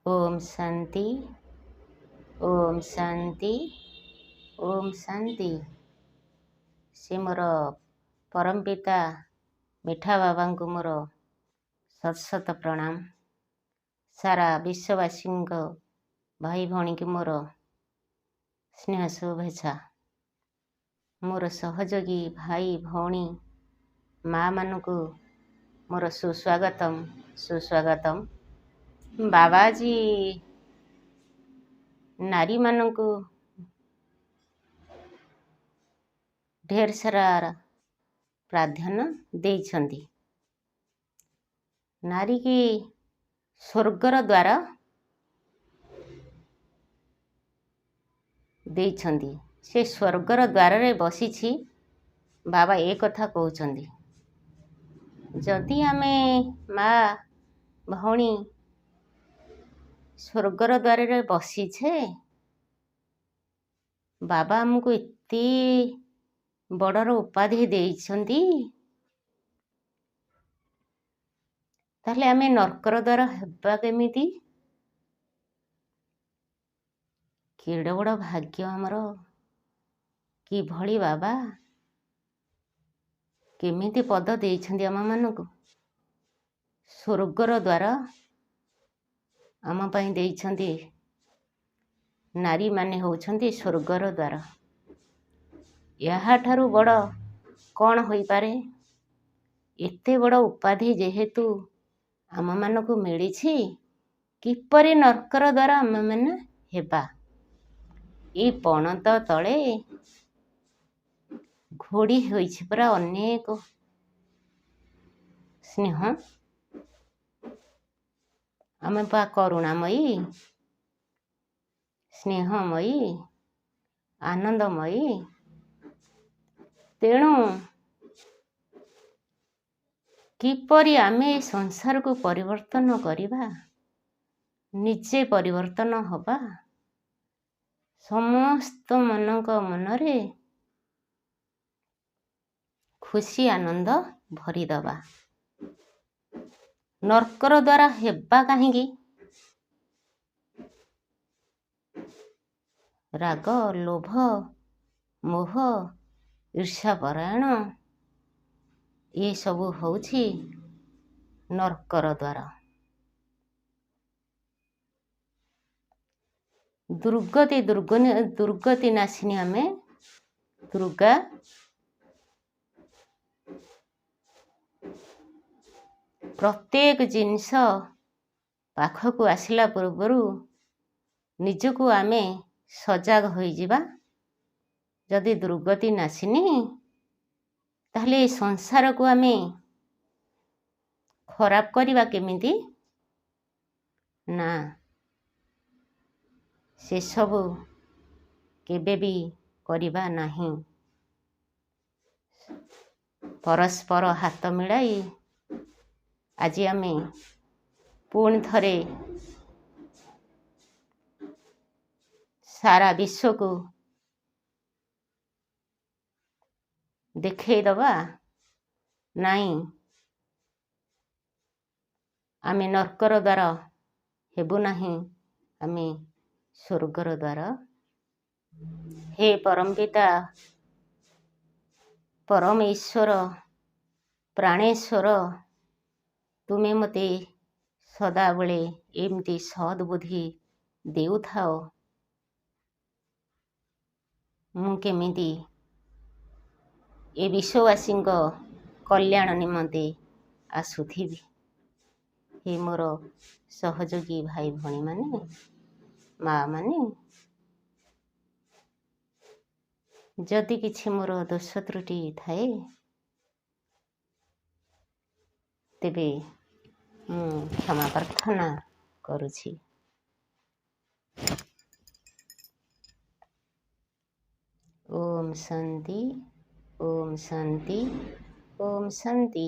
ओम शांति। ओम शांति। ओम शांति। से मोर परम पिता मिठा बाबा को मोर शत शत प्रणाम। सारा विश्ववासी भाई भौणी की मोर स्नेह शुभेच्छा। मोर सहयोगी भाई भौणी माँ मानू मोर सुस्वागतम सुस्वागतम। बाबाजी नारी मानू ढेर सारा प्राधान्य देइछंती। नारी की स्वर्गर द्वार देइछंती। से स्वर्गर द्वार रे बसीछि। बाबा ए कथा कहउछंती, जदि आमे माँ भौणी स्वर्गर द्वार रे बसीछे, बाबा हमको एते बड़र उपाधि देइछंती, ताहले आमे नरकर द्वार हेबा केमिति? केडे बड़ भाग्य हमर। कि भली बाबा केमिति पद देइछंती आम मानकु। स्वर्गर द्वार आम पई देइछंती। नारी माने होउछंती स्वर्गर द्वार। याठारु बड़ कौन होई पारे? एते बड़ उपाधि जेहेतु आम मानकु मिलिछि, किपरि नरकर द्वार आम माने हेबा? ए पणत तले घोड़ी होइछि परा अनेक स्नेह। आमे पा करुणामयी, स्नेहमयी, आनंदमयी। तेणु किपरि आमे संसार को परिवर्तन करिबा, निजे परिवर्तन हबा, समस्त मनक मनरे खुशी आनंद भरी दबा। नरकर द्वारा हेबा काहिंकी? राग लोभ मोह ईर्ष्या परायण ये सबु होउछि नरकर द्वार। दुर्गति नाशिनी आमे दुर्गा। प्रत्येक जिनिष पाखकु आसिला पूर्वरु निजकु आमे सजाग होई जिबा। जदि दुर्गति नाशिनी, ताहले संसार को आमे खराब करिबा केमिति? ना, से सबु केबे भी करिबा नाही। परस्पर हाथ मिलाई आज आमे पुणी थरे सारा विश्व को देखेई दबा। नाई, आमे नरकर द्वार हेबु नाही, आमे स्वर्गर द्वार। हे परमपिता परमेश्वर प्राणेश्वर, तुमे मते सदाबले एमती सद्बुद्धि देउथाओ। मु केमिति ए विश्ववासी कल्याण निमंते आसुथिबी। हे मोर सहयोगी भाई भौणी माने माँ माने, जदि किछि मोर दोष त्रुटि थाए तेबे क्षमा प्रार्थना करुछि। ओम शांति। ओम शांति। ओम शांति।